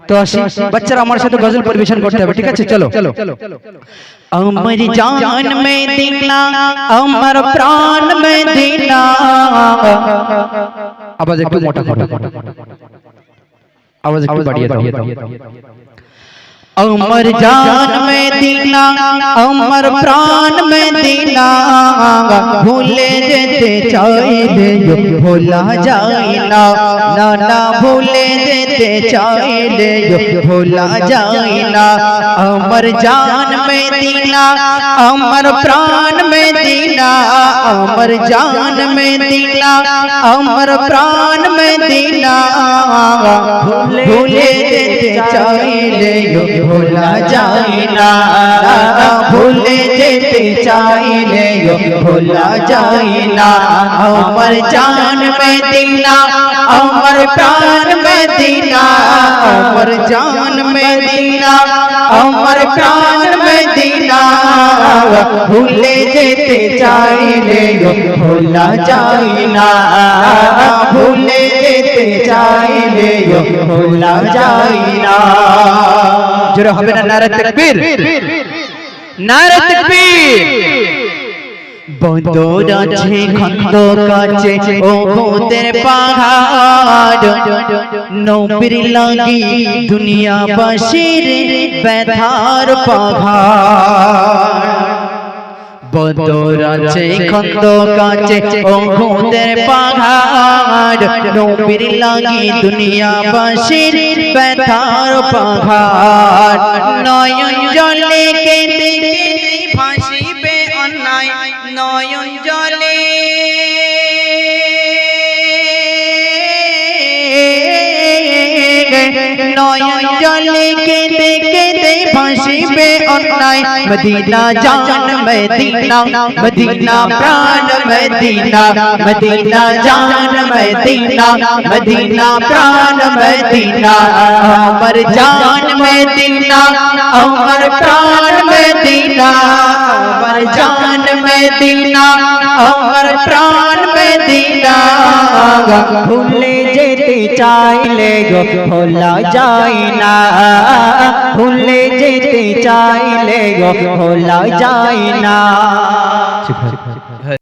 তো আসি বাচ্চারা আমার সাথে গজল পরিবেশন করতে হবে, ঠিক আছে? চলো। আমার জান মদিনা আমার প্রাণ মদিনা, আওয়াজ একটু মোটা করো, আওয়াজ একটু বাড়িয়ে দাও। আমার জান মদিনা আমার প্রাণ মদিনা, ভুলে যেতে চাইলে ভোলা যায় না, না না ভুলে যেতে চাইলে ভোলা যায় না। আমার জান মদিনা আমার প্রাণ মদিনা, আমার জান মদিনা আমার প্রাণ মদিনা, ভুলে যেতে চাইলে ভোলা যায় না, ভুলে যেতে চাইলে ভোলা যায় না। আমার জান মদিনা আমার প্রাণ মদিনা, আমার জান মদিনা আমার প্রাণ মদিনা, ভুলে যেতে চাইলে ভোলা যায় না, ভুলে যেতে চাইলে ভোলা যায় না। জোরে হবে না নারে তাকবীর, নারে তাকবীর। বদর আছে খন্দক আছে ওদের পাহাড়, নবীর লাগি দুনিয়াবাসীর ব্যথার পাহাড়। বদর আছে খন্দক আছে ওদের পাহাড়, নবীর লাগি দুনিয়াবাসীর ব্যথার পাহাড়। নয়ন জলে কেঁদে কেঁদে ভাসিবে অন্যায়, নয়ন জলে নয়ন জলে কেঁদে কেঁদে ভাসিবে অন্যায়। মদিনা জান মদিনা মদিনা প্রাণ মদিনা, মদিনা জান মদিনা মদিনা প্রাণ মদিনা। আমার জান মদিনা আমার প্রাণ মদিনা, আমার জান মদিনা আমার প্রাণ মদিনা, ভুলে যেতে চাইলে ভোলা যায় না, ভুলে যেতে চাইলে ভোলা যায় না।